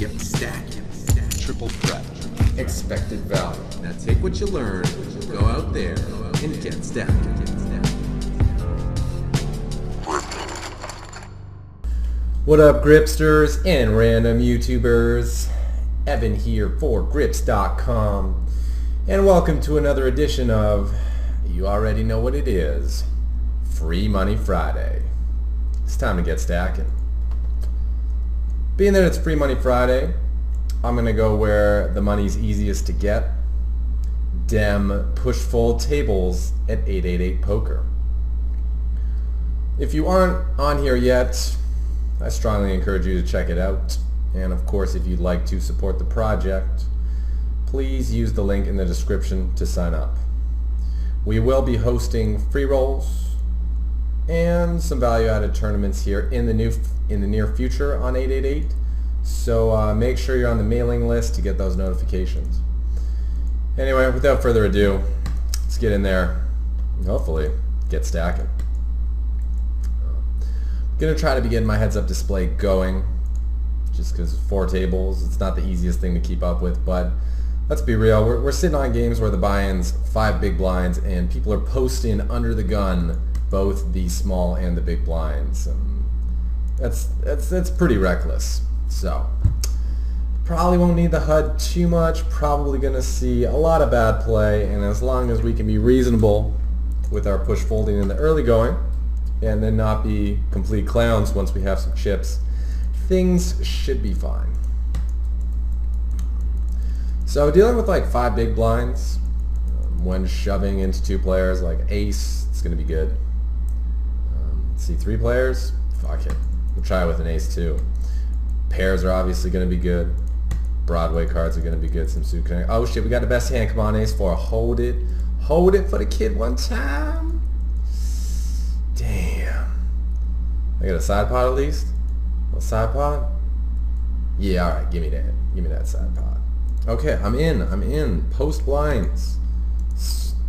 Get stacking. Triple threat. Expected value. Now take what you learn, go out there, and get stacking. What up, Gripsters and random YouTubers? Evan here for Grips.com, and welcome to another edition of, you already know what it is, Free Money Friday. It's time to get stacking. Being that it's Free Money Friday, I'm going to go where the money's easiest to get. Dem push fold tables at 888 Poker. If you aren't on here yet, I strongly encourage you to check it out. And of course, if you'd like to support the project, please use the link in the description to sign up. We will be hosting free rolls and some value-added tournaments here in the near future on 888. So make sure you're on the mailing list to get those notifications. Anyway, without further ado, let's get in there and hopefully get stacking. I'm going to try to be getting my heads-up display going, just because 4 tables, it's not the easiest thing to keep up with, but let's be real, we're sitting on games where the buy-in's 5 big blinds and people are posting under the gun both the small and the big blinds. That's pretty reckless. So, probably won't need the HUD too much, probably going to see a lot of bad play, and as long as we can be reasonable with our push folding in the early going, and then not be complete clowns once we have some chips, things should be fine. So dealing with like 5 big blinds, when shoving into 2 players like ace, it's going to be good. Let's see, 3 players, fuck it, we'll try it with an ace too. Pairs are obviously going to be good. Broadway cards are going to be good. Some suit connect. Oh shit, we got the best hand. Come on, ace 4. Hold it. Hold it for the kid one time. Damn. I got a side pot at least? A side pot? Yeah, alright. Give me that. Give me that side pot. Okay, I'm in. Post blinds.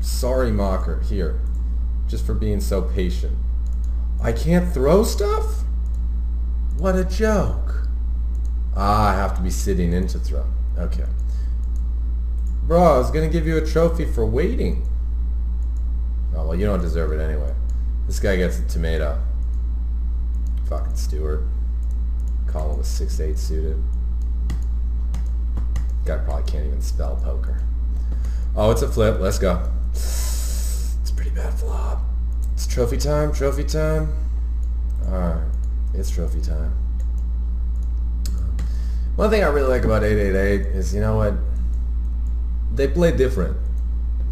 Sorry, Mocker. Here. Just for being so patient. I can't throw stuff? What a joke. Ah, I have to be sitting in to throw. Okay. Bro, I was going to give you a trophy for waiting. Oh, well, you don't deserve it anyway. This guy gets a tomato. Fucking Stewart. Call him a 6-8 suited. Guy probably can't even spell poker. Oh, it's a flip. Let's go. It's a pretty bad flop. It's trophy time. Trophy time. Alright. It's trophy time. One thing I really like about 888 is, you know what? They play different.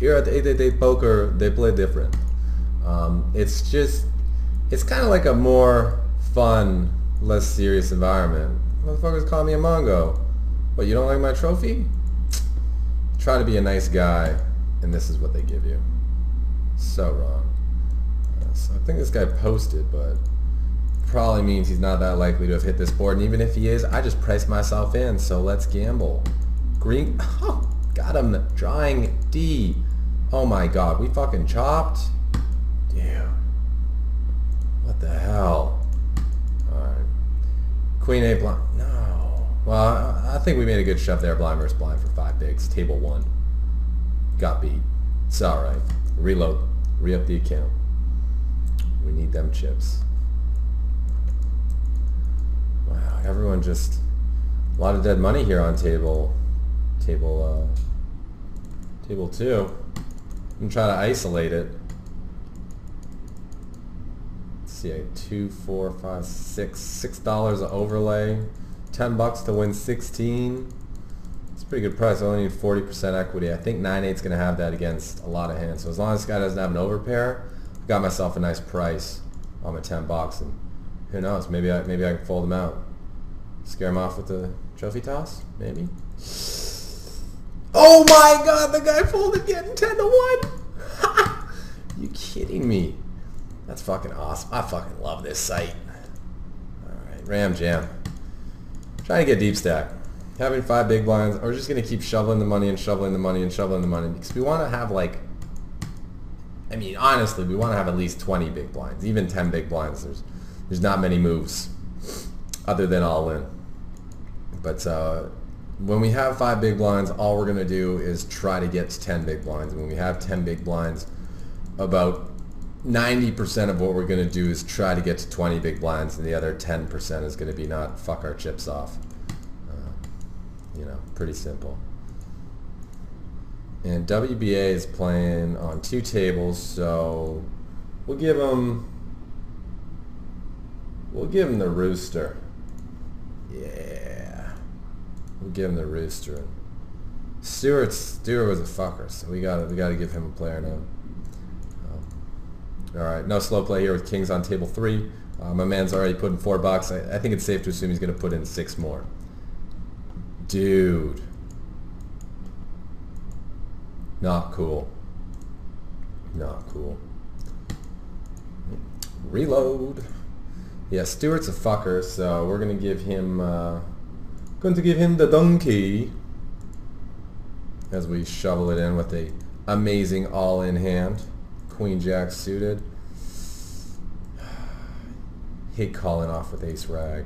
Here at the 888 Poker, they play different. It's kind of like a more fun, less serious environment. Motherfuckers call me a Mongo. What, you don't like my trophy? Try to be a nice guy, and this is what they give you. So wrong. So I think this guy posted, but probably means he's not that likely to have hit this board, and even if he is, I just priced myself in, so let's gamble. Green, oh, got him, drawing D. Oh my god, we fucking chopped? Dude. What the hell? Alright. Queen 8 blind, no. Well, I think we made a good shove there, blind versus blind for 5 bigs. Table 1. Got beat. It's alright. Reload. Re-up the account. We need them chips. Wow, everyone just, a lot of dead money here on table 2. I'm gonna try to isolate it. Let's see, 2, 4, 5, 6, $6 of overlay, $10 to win 16. It's a pretty good price. I only need 40% equity. I think 9-8's gonna have that against a lot of hands. So as long as this guy doesn't have an overpair, I've got myself a nice price on my $10, and who knows? Maybe I can fold him out. Scare him off with the trophy toss? Maybe? Oh my god, the guy folded getting 10 to 1! You kidding me? That's fucking awesome. I fucking love this site. Alright, Ram Jam. Trying to get deep stack. Having 5 big blinds, or just gonna keep shoveling the money and shoveling the money and shoveling the money, because we want to have like, I mean, honestly, we want to have at least 20 big blinds, even 10 big blinds. There's not many moves other than all in. But when we have 5 big blinds, all we're going to do is try to get to 10 big blinds. When we have 10 big blinds, about 90% of what we're going to do is try to get to 20 big blinds, and the other 10% is going to be not fuck our chips off. You know, pretty simple. And WBA is playing on 2 tables, so we'll give him the rooster. Yeah, we'll give him the rooster. Stewart was a fucker, so we gotta give him a player now. All right, no slow play here with kings on table 3. My man's already put in $4. I think it's safe to assume he's gonna put in 6 more. Dude. Not cool. Not cool. Reload. Yeah, Stewart's a fucker, so we're gonna give him the donkey as we shovel it in with a amazing all-in hand. Queen Jack suited. Hate calling off with ace rag.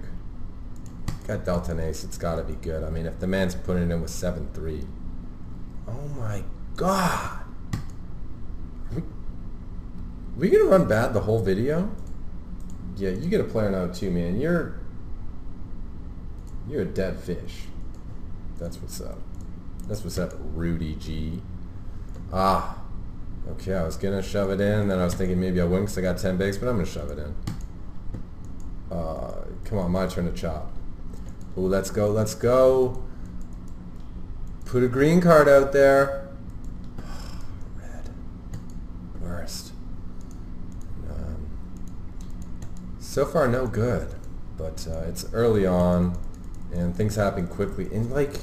Got Delta and ace, it's gotta be good. I mean, if the man's putting it in with 7-3. Oh my God. Are we gonna run bad the whole video? Yeah, you get a player now too, man. You're a dead fish. That's what's up. That's what's up, Rudy G. Ah. Okay, I was gonna shove it in, then I was thinking maybe I wouldn't because I got 10 bigs, but I'm gonna shove it in. Come on, my turn to chop. Ooh, let's go, let's go. Put a green card out there. Red. Worst. So far, no good. But it's early on, and things happen quickly. And, like,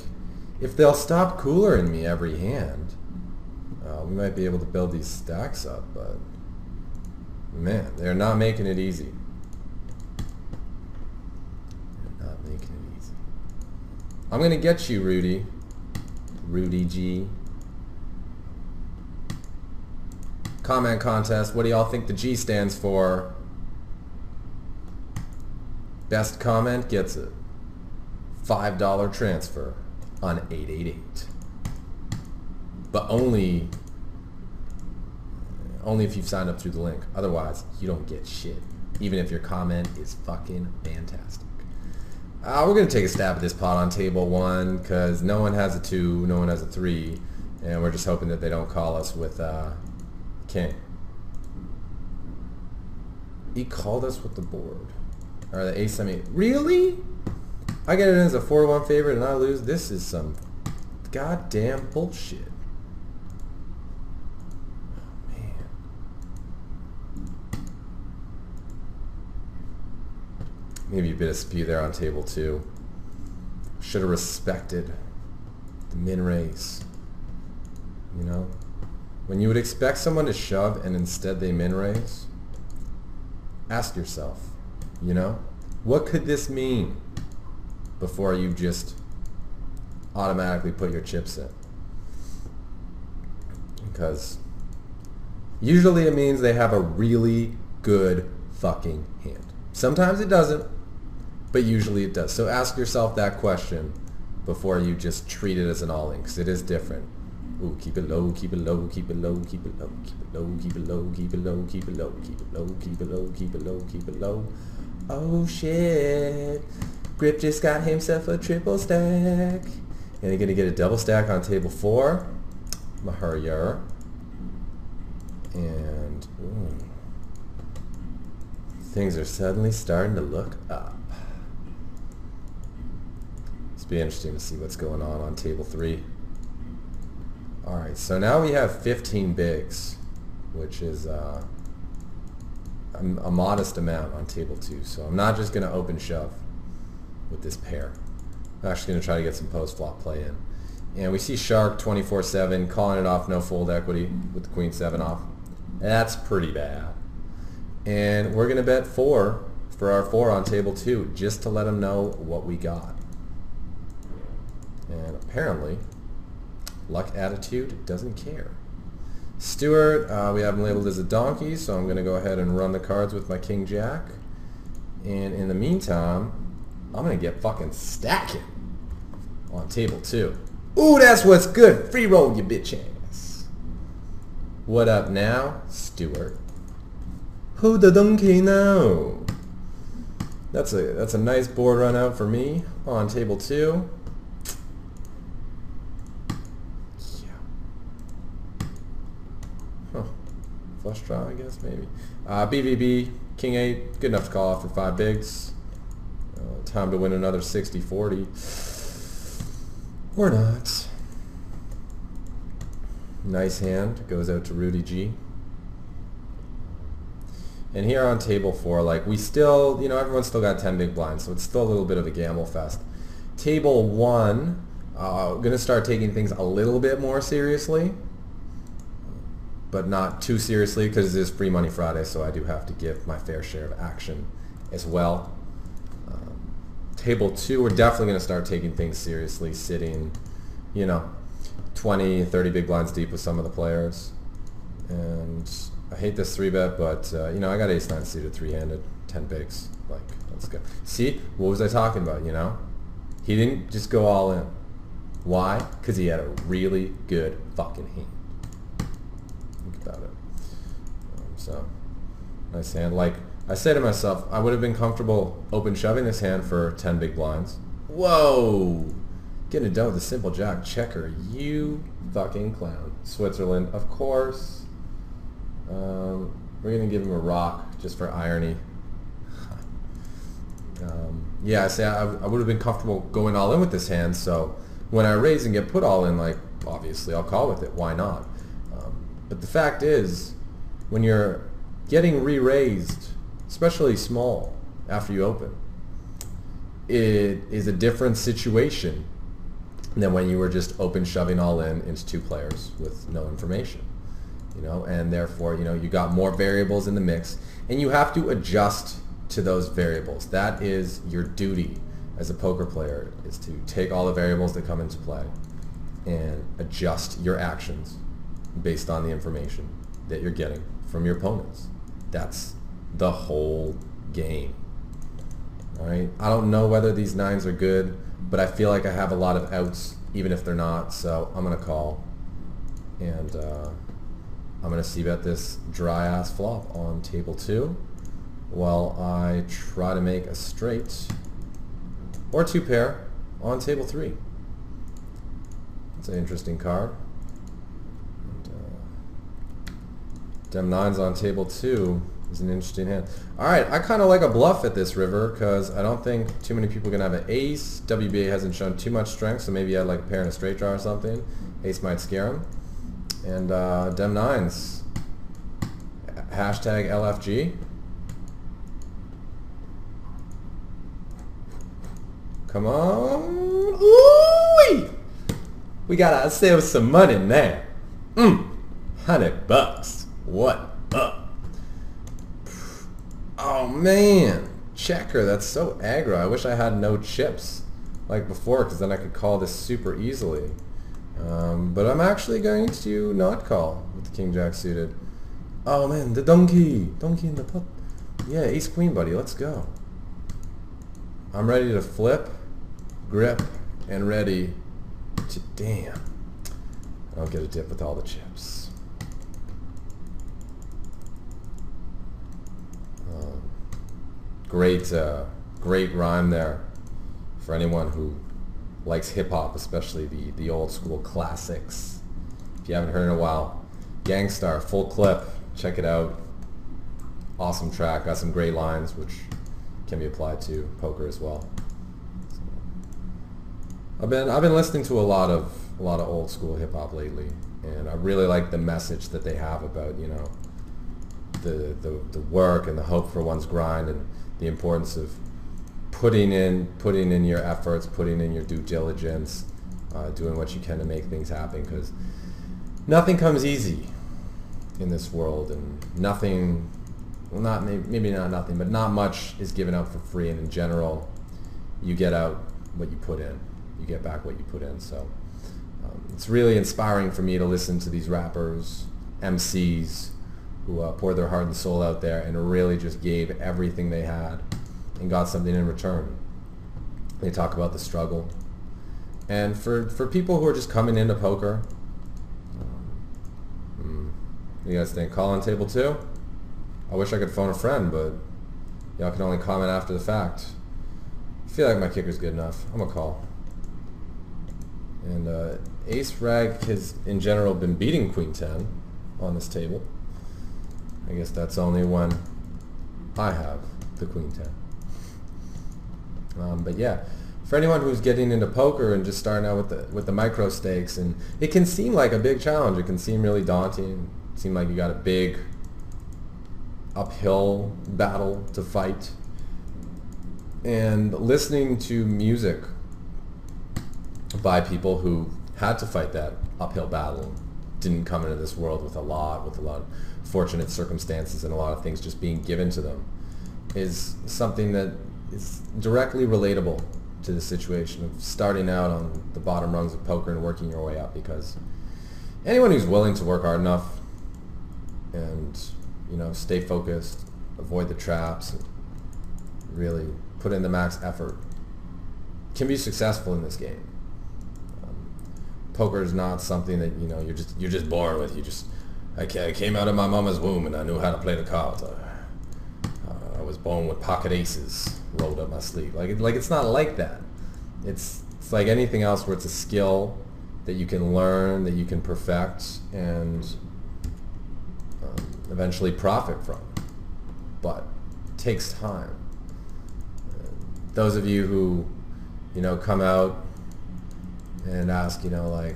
if they'll stop cooler in me every hand, we might be able to build these stacks up. But, man, they're not making it easy. They're not making it easy. I'm going to get you, Rudy. Rudy G. Comment contest. What do y'all think the G stands for? Best comment gets it. $5 transfer on 888. But only if you've signed up through the link. Otherwise, you don't get shit. Even if your comment is fucking fantastic. We're going to take a stab at this pot on table 1 because no one has a 2, no one has a 3, and we're just hoping that they don't call us with king. He called us with the board. Or the ace, I mean, really? I get it in as a 4-1 favorite and I lose? This is some goddamn bullshit. Oh, man. Maybe a bit of speed there on table 2. Should have respected the min raise. You know? When you would expect someone to shove and instead they min raise, ask yourself, you know, what could this mean before you just automatically put your chips in? Because usually it means they have a really good fucking hand. Sometimes it doesn't, but usually it does. So ask yourself that question before you just treat it as an all-in, because it is different. Ooh, keep it low, keep it low, keep it low, keep it low, keep it low, keep it low, keep it low, keep it low, keep it low, keep it low, keep it low, keep it low. Oh shit. Grip just got himself a triple stack. And he's gonna get a double stack on table 4. Mahariar. And things are suddenly starting to look up. It's be interesting to see what's going on table 3. Alright, so now we have 15 bigs, which is a modest amount on table 2. So I'm not just going to open shove with this pair. I'm actually going to try to get some post-flop play in. And we see Shark 24/7 calling it off, no fold equity with the Queen 7 off. That's pretty bad. And we're going to bet 4 for our 4 on table 2 just to let him know what we got. And apparently, Luck Attitude doesn't care. Stewart, we have him labeled as a donkey, so I'm going to go ahead and run the cards with my King Jack. And in the meantime, I'm going to get fucking stacking. on table 2. Ooh, that's what's good. Free roll, you bitch ass. What up now, Stuart? Who the donkey now? That's a nice board run out for me on table 2. Yeah. Huh. Flush draw, I guess, maybe. BVB, King 8, good enough to call off for 5 bigs. Time to win another 60-40. Or not. Nice hand. Goes out to Rudy G. And here on table 4, like, we still, everyone's still got 10 big blinds, so it's still a little bit of a gamble fest. Table 1, going to start taking things a little bit more seriously, but not too seriously because it is Free Money Friday, so I do have to give my fair share of action as well. Table 2, we're definitely going to start taking things seriously, sitting, 20, 30 big blinds deep with some of the players. And I hate this 3-bet, but, I got ace-9 suited, 3-handed, 10 bigs. Like, let's go. See? What was I talking about, He didn't just go all in. Why? Because he had a really good fucking hand. Think about it. So, nice hand. Like, I say to myself, I would have been comfortable open shoving this hand for 10 big blinds. Whoa! Getting it done with a simple jack checker. You fucking clown. Switzerland, of course. We're going to give him a rock just for irony. Yeah, I say I would have been comfortable going all in with this hand, so when I raise and get put all in, like, obviously I'll call with it. Why not? But the fact is, when you're getting re-raised, especially small, after you open, it is a different situation than when you were just open shoving all in into 2 players with no information. And therefore, you got more variables in the mix, and you have to adjust to those variables. That is your duty as a poker player, is to take all the variables that come into play and adjust your actions based on the information that you're getting from your opponents. That's the whole game. All right. I don't know whether these 9s are good, but I feel like I have a lot of outs, even if they're not. So I'm gonna call, and I'm gonna c-bet this dry ass flop on table 2, while I try to make a straight or 2 pair on table 3. That's an interesting card. Dem 9s on table 2 is an interesting hand. Alright, I kind of like a bluff at this river because I don't think too many people are going to have an ace. WBA hasn't shown too much strength, so maybe I had like a pair and a straight draw or something. Ace might scare him. And Dem 9s. Hashtag LFG. Come on. Ooh-wee! We got ourselves some money now. $100. What up? Oh man, checker, that's so aggro. I wish I had no chips like before, because then I could call this super easily. But I'm actually going to not call with the King Jack suited. Oh man, the donkey in the pot. Yeah, ace queen, buddy, let's go. I'm ready to flip, grip, and ready to, damn, I don't get a dip with all the chips. Great rhyme there for anyone who likes hip-hop, especially the old school classics. If you haven't heard in a while, Gangstar, full clip, check it out. Awesome track, got some great lines which can be applied to poker as well. So, I've been listening to a lot of old school hip-hop lately, and I really like the message that they have about, the work and the hope for one's grind, and the importance of putting in your efforts, putting in your due diligence, doing what you can to make things happen, because nothing comes easy in this world, and nothing, well, maybe not nothing, but not much is given out for free, and in general, you get out what you put in, you get back what you put in. So it's really inspiring for me to listen to these rappers, MCs, who poured their heart and soul out there and really just gave everything they had and got something in return. They talk about the struggle. And for people who are just coming into poker, you guys think call on table 2? I wish I could phone a friend, but y'all can only comment after the fact. I feel like my kicker's good enough. I'm gonna call. And Ace Rag has in general been beating Queen 10 on this table. I guess that's only when I have the Queen 10. But yeah, for anyone who's getting into poker and just starting out with the micro stakes, and it can seem like a big challenge. It can seem really daunting. It seem like you got a big uphill battle to fight. And listening to music by people who had to fight that uphill battle, didn't come into this world with a lot of fortunate circumstances and a lot of things just being given to them, is something that is directly relatable to the situation of starting out on the bottom rungs of poker and working your way up. Because anyone who's willing to work hard enough and, you know, stay focused, avoid the traps, and really put in the max effort can be successful in this game. Poker is not something that, you know, you're just born with. I came out of my mama's womb and I knew how to play the cards. I was born with pocket aces rolled up my sleeve. Like it's not like that. It's like anything else where it's a skill that you can learn, that you can perfect, and eventually profit from. But it takes time. Those of you who, you know, come out and ask, you know, like,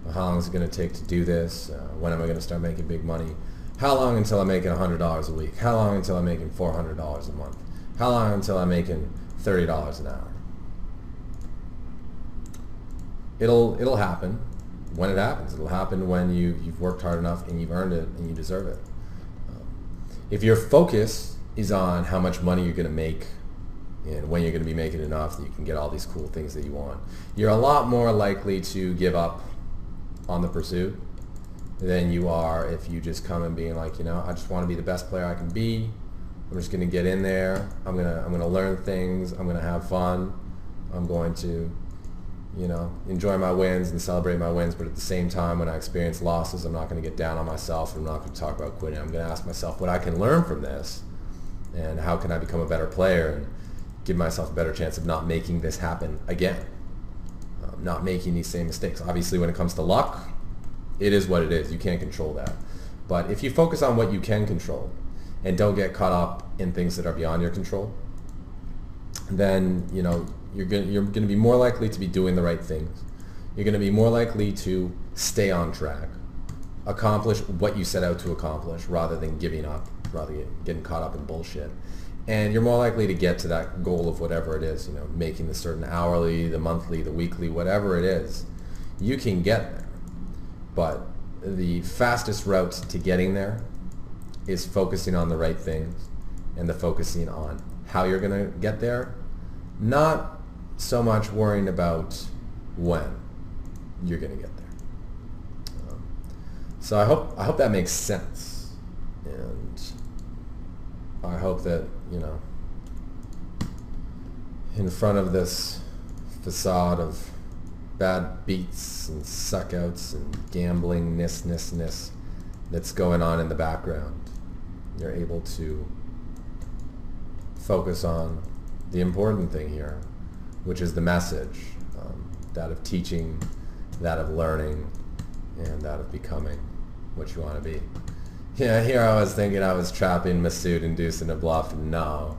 well, how long is it going to take to do this? When am I going to start making big money? How long until I'm making $100 a week? How long until I'm making $400 a month? How long until I'm making $30 an hour? It'll happen when it happens. It'll happen when you've worked hard enough and you've earned it and you deserve it. If your focus is on how much money you're going to make and when you're going to be making enough that you can get all these cool things that you want, you're a lot more likely to give up on the pursuit than you are if you just come and being like, you know, I just want to be the best player I can be. I'm just going to get in there. I'm going to learn things. I'm going to have fun. I'm going to, you know, enjoy my wins and celebrate my wins. But at the same time, when I experience losses, I'm not going to get down on myself. I'm not going to talk about quitting. I'm going to ask myself what I can learn from this and how can I become a better player and give myself a better chance of not making this happen again, not making these same mistakes. Obviously, when it comes to luck, it is what it is. You can't control that. But if you focus on what you can control and don't get caught up in things that are beyond your control, then, you know, you're going to be more likely to be doing the right things. You're going to be more likely to stay on track, accomplish what you set out to accomplish rather than giving up, rather than getting caught up in bullshit. And you're more likely to get to that goal of whatever it is, you know, making the certain hourly, the monthly, the weekly, whatever it is. You can get there. But the fastest route to getting there is focusing on the right things and the focusing on how you're going to get there, not so much worrying about when you're going to get there. So I hope that makes sense. And I hope that, you know, in front of this facade of bad beats and suckouts and gambling ness that's going on in the background, you're able to focus on the important thing here, which is the message, that of teaching, that of learning, and that of becoming what you want to be. Yeah, here I was thinking I was trapping Masood inducing a bluff. No,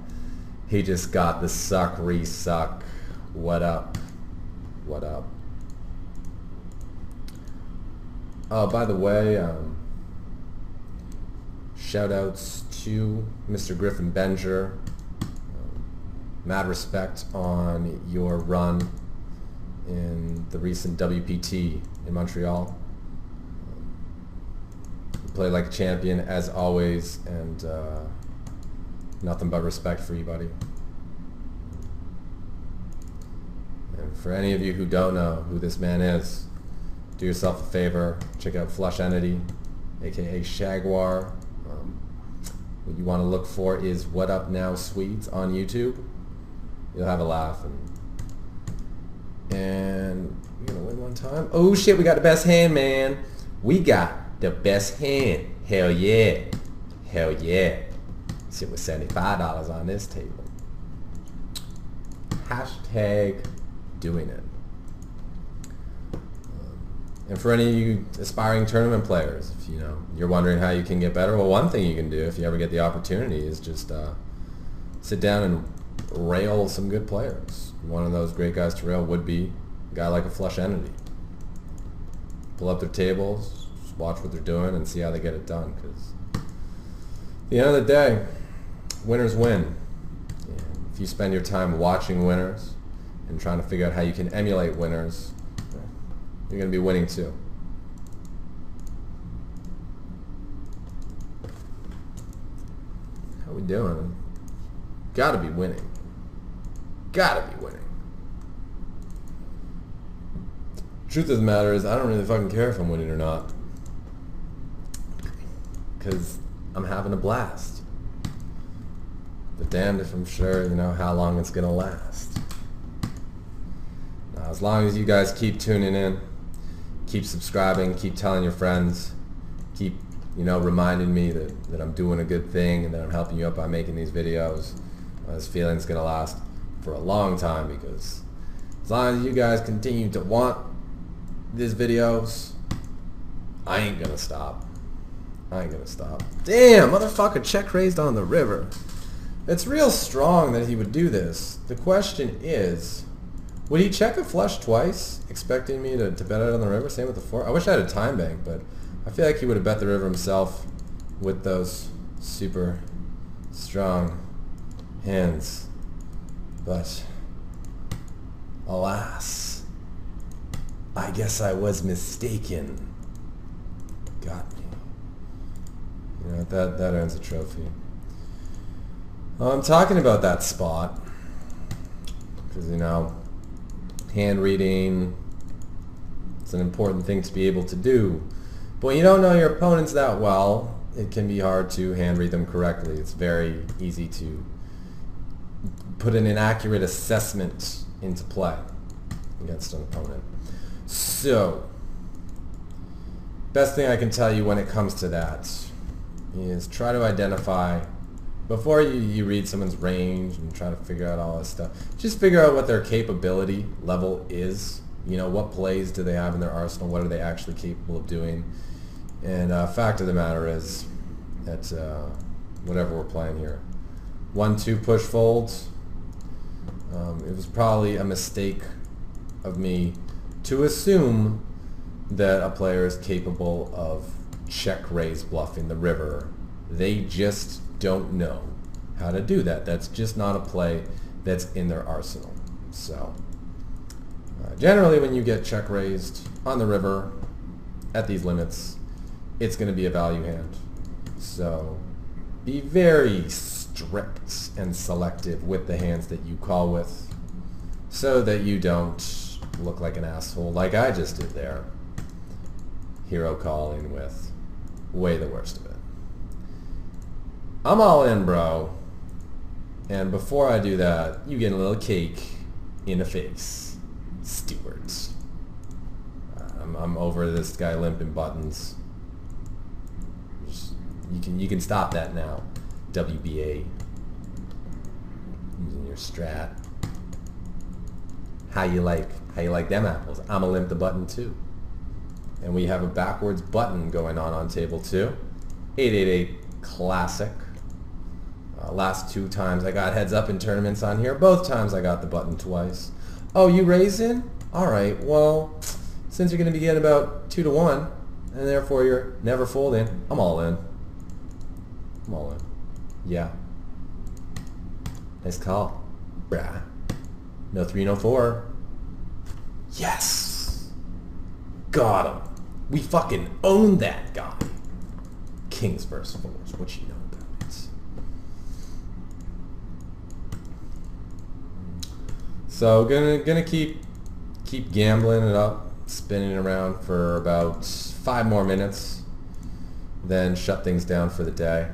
he just got the suck re-suck. What up? What up? Oh, by the way, shout outs to Mr. Griffin Benger. Mad respect on your run in the recent WPT in Montreal. You played like a champion as always, and nothing but respect for you, buddy. And for any of you who don't know who this man is, do yourself a favor, check out Flush Entity, aka Shagwar. What you want to look for is What Up Now Swedes on YouTube. You'll have a laugh, and And we're gonna win one time. Oh shit, we got the best hand, man. We got the best hand. Hell yeah. Hell yeah. Shit was $75 on this table. Hashtag doing it. And for any of you aspiring tournament players, if you're wondering how you can get better, well, one thing you can do if you ever get the opportunity is just sit down and rail some good players. One of those great guys to rail would be a guy like a Flush Entity. Pull up their tables, just watch what they're doing, and see how they get it done. Because at the end of the day, winners win. And if you spend your time watching winners and trying to figure out how you can emulate winners, you're going to be winning too. How we doing? Gotta be winning. Gotta be winning. Truth of the matter is, I don't really fucking care if I'm winning or not. Because I'm having a blast. But damned if I'm sure, how long it's gonna last. Now, as long as you guys keep tuning in, keep subscribing, keep telling your friends, keep, reminding me that I'm doing a good thing and that I'm helping you out by making these videos, this feeling's gonna last for a long time, because as long as you guys continue to want these videos, I ain't gonna stop. I ain't gonna stop. Damn, motherfucker, check raised on the river. It's real strong that he would do this. The question is, would he check a flush twice, expecting me to bet it on the river? Same with the 4. I wish I had a time bank, but I feel like he would have bet the river himself with those super strong hands. But alas, I guess I was mistaken. Got me. That earns a trophy. I'm talking about that spot because hand reading, it's an important thing to be able to do. But when you don't know your opponents that well, it can be hard to hand read them correctly. It's very easy to put an inaccurate assessment into play against an opponent. So, best thing I can tell you when it comes to that is try to identify, before you read someone's range and try to figure out all this stuff, just figure out what their capability level is. What plays do they have in their arsenal? What are they actually capable of doing? And fact of the matter is that whatever we're playing here, 1-2 push folds, it was probably a mistake of me to assume that a player is capable of check raise bluffing the river. They just don't know how to do that. That's just not a play that's in their arsenal. So generally when you get check raised on the river at these limits, it's going to be a value hand. So be very strict and selective with the hands that you call with, so that you don't look like an asshole like I just did there. Hero calling with way the worst of it. I'm all in, bro. And before I do that, you get a little cake in the face. Stewards. I'm over this guy limping buttons. You can stop that now. WBA. Using your strat. How you like them apples? I'ma limp the button too. And we have a backwards button going on table 2. 888 classic. Last 2 times I got heads up in tournaments on here. Both times I got the button twice. Oh, you raising? Alright, well, since you're going to be getting about 2-1, and therefore you're never folding, I'm all in. I'm all in. Yeah. Nice call. Brah. No 3, no 4. Yes! Got him. We fucking own that guy. Kings versus 4s. What you know about it? So gonna keep gambling it up, spinning around for about 5 more minutes, then shut things down for the day.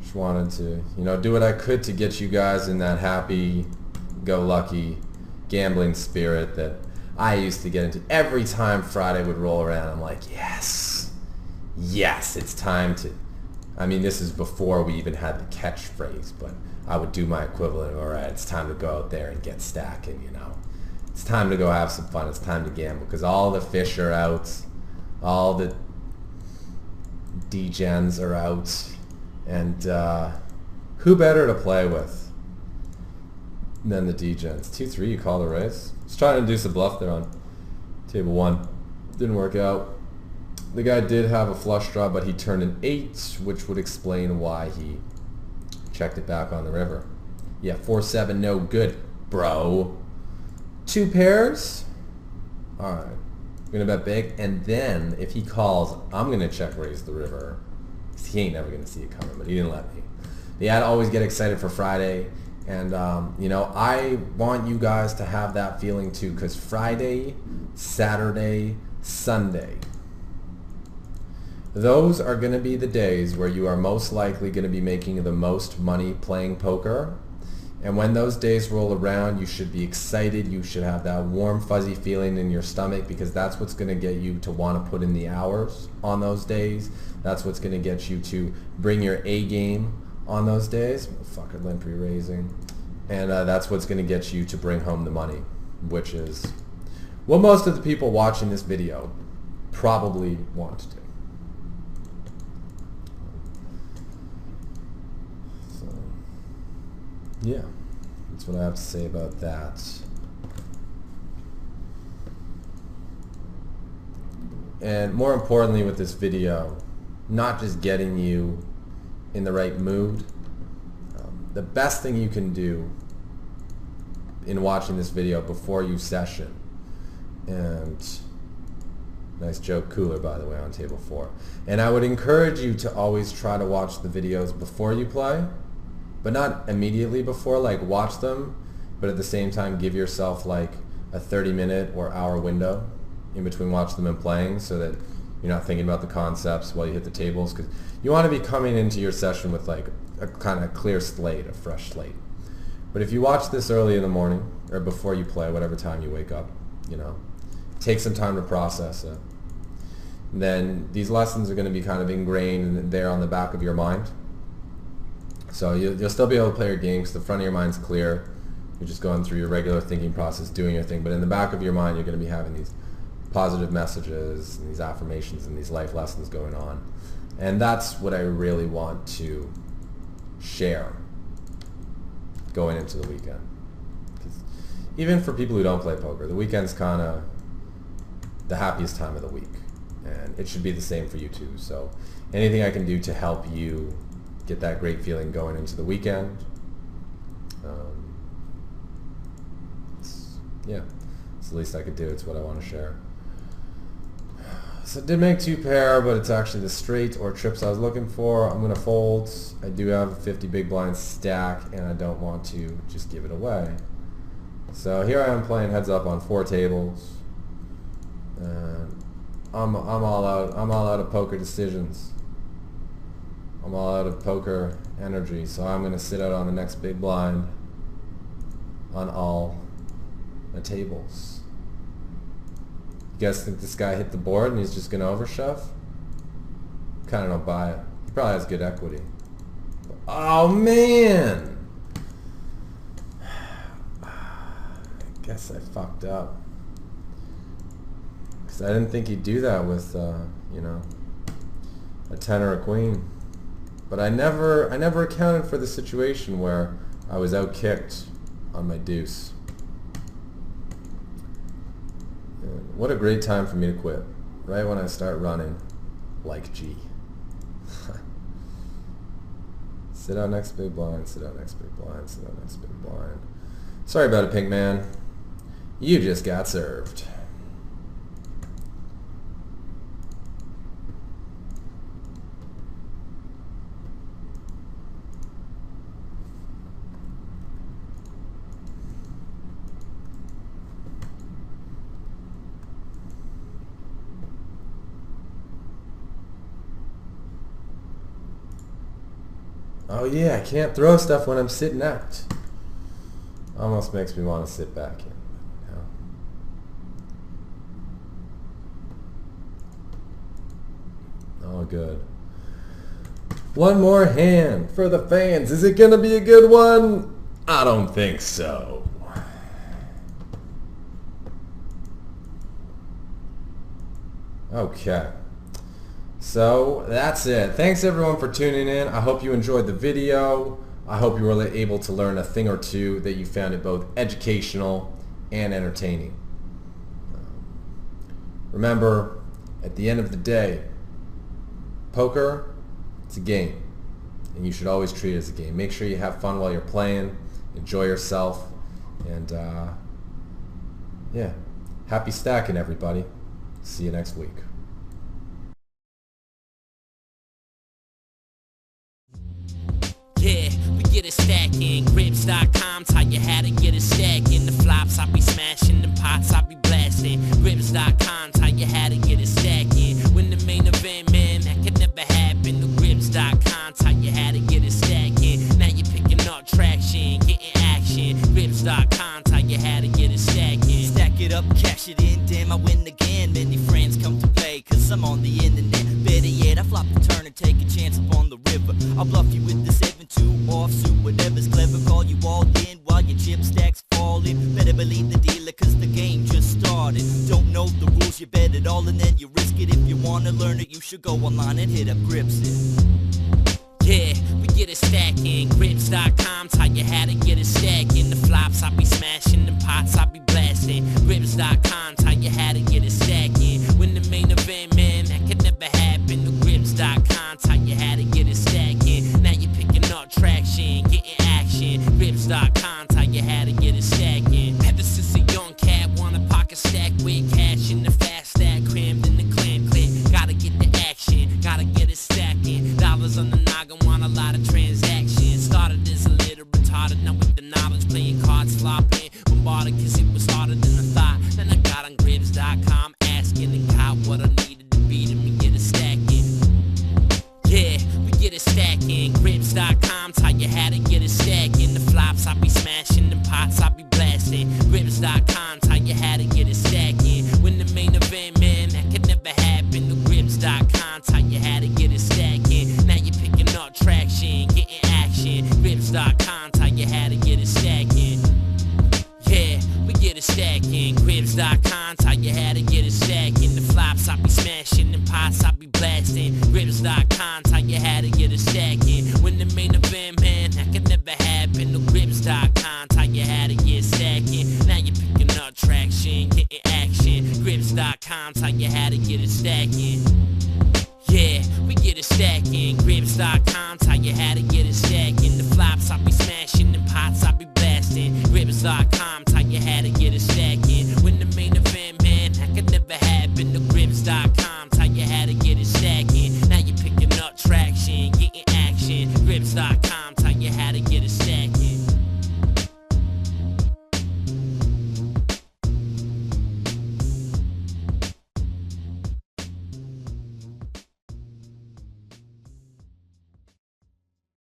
Just wanted to, do what I could to get you guys in that happy happy-go-lucky gambling spirit that I used to get into. Every time Friday would roll around, I'm like, yes, it's time to... I mean, this is before we even had the catchphrase, but I would do my equivalent of, all right, it's time to go out there and get stacking, you know. It's time to go have some fun. It's time to gamble because all the fish are out. All the degens are out. And who better to play with than the degens? 2-3, you call the raise? Just trying to induce a bluff there on table 1. Didn't work out. The guy did have a flush draw, but he turned an 8, which would explain why he checked it back on the river. Yeah, 4-7, no good, bro. 2 pairs? Alright. I'm going to bet big, and then if he calls, I'm going to check raise the river. He ain't never going to see it coming, but he didn't let me. Yeah, I'd always get excited for Friday, and you know, I want you guys to have that feeling too, because Friday, Saturday, Sunday, those are going to be the days where you are most likely going to be making the most money playing poker. And when those days roll around, you should be excited. You should have that warm, fuzzy feeling in your stomach because that's what's going to get you to want to put in the hours on those days. That's what's going to get you to bring your A game on those days. Fucking Limpy raising. And that's what's going to get you to bring home the money, which is what most of the people watching this video probably want to do. Yeah, that's what I have to say about that. And more importantly with this video, not just getting you in the right mood. The best thing you can do in watching this video before you session, and nice joke cooler by the way on table 4. And I would encourage you to always try to watch the videos before you play. But not immediately before, like watch them, but at the same time give yourself like a 30-minute or hour window in between watching them and playing so that you're not thinking about the concepts while you hit the tables, because you want to be coming into your session with like a kind of clear slate, a fresh slate. But if you watch this early in the morning or before you play, whatever time you wake up, you know, take some time to process it. Then these lessons are going to be kind of ingrained there on the back of your mind. So you'll still be able to play your game because the front of your mind's clear. You're just going through your regular thinking process, doing your thing. But in the back of your mind, you're going to be having these positive messages and these affirmations and these life lessons going on. And that's what I really want to share going into the weekend. 'Cause even for people who don't play poker, the weekend's kind of the happiest time of the week. And it should be the same for you too. So anything I can do to help you get that great feeling going into the weekend. Yeah, it's the least I could do. It's what I want to share. So I did make 2 pair, but it's actually the straight or trips I was looking for. I'm going to fold. I do have a 50 big blind stack, and I don't want to just give it away. So here I am playing heads up on 4 tables. And I'm all out. I'm all out of poker decisions. I'm all out of poker energy, so I'm going to sit out on the next big blind on all the tables. You guys think this guy hit the board and he's just going to overshove? Kind of don't buy it. He probably has good equity. Oh, man! I guess I fucked up. Because I didn't think he'd do that with, you know, a 10 or a queen. But I never accounted for the situation where I was out-kicked on my deuce. And what a great time for me to quit. Right when I start running like G. Sit out next big blind, sit out next big blind, sit out next big blind. Sorry about it, Pink Man. You just got served. Oh yeah, I can't throw stuff when I'm sitting out. Almost makes me want to sit back in. All good. One more hand for the fans. Is it gonna be a good one? I don't think so. Okay. So that's it. Thanks everyone for tuning in. I hope you enjoyed the video. I hope you were able to learn a thing or two, that you found it both educational and entertaining. Remember, at the end of the day, poker, it's a game, and you should always treat it as a game. Make sure you have fun while you're playing, enjoy yourself, and yeah, happy stacking everybody. See you next week. Yeah, we get it stacking. Grips.com taught you how to get it stacking. The flops I be smashing, the pots I be blasting. Grips.com taught you how to get it stacking. When the main event, man, that could never happen. The Grips.com taught you how to get it stacking. Now you're picking up traction, getting action. Grips.com taught you how to get it stacking. Stack it up, cash it in, damn I win again. Many friends come to play, cause I'm on the internet. Better yet, I flop the turn and take a chance upon the river. I'll bluff you with the 7-2 offsuit, whatever's clever, call you all in while your chip stacks falling. Better believe the dealer, cause the game just started. Don't know the rules, you bet it all and then you risk it. If you wanna learn it, you should go online and hit up Gripsit. Yeah, we get it stacking. Grips.com taught you how to get it stacking. The flops I be smashing, the pots I be blasting. Grips.com taught you how to get it stacking. When the main event, man, that could never happen. The Grips.com taught you how to get it stacking. Now you're picking up traction, getting action. Grips.com taught you how to get it stacking. Ever since a young cat, want a pocket stack with cash in the fast stack, crammed in the clam clip. Gotta get the action, gotta get it stacking. Dollars on the noggin, want a lot of transactions. Started as a little retarded, now with the knowledge, playing cards, flopping, bombarded cause it was harder than I thought. Then I got on Grips.com, asking and got what I needed to beat him and get it stacking. Yeah, we get it stacking. Grips.com taught you how to get it stacking. The flops I be smashing, the pots I be blasting. Grips.com taught you how to get it stacking. When the main event, man, that could never happen. The Grips.com taught you how to get it stacking. Now you're picking up traction, getting action. Grips.com taught you how to get it stacking. Yeah, we get it stacking. Grips.com taught you how to get it stacking. The flops I be smashing, the pots I be blasting. Grips.com taught you how to get it stacking. When the main event, man, that could never happen. The Grips.com taught you how to get stacking. Now you're picking up traction, getting action. Grips.com taught you how to get it stacking. Yeah, we get it stacking. Grips.com taught you how to get it stacking. The flops I be smashing, the pots I be blasting. Grips.com taught you how to get it stacking. When the main event, man, that could never happen. The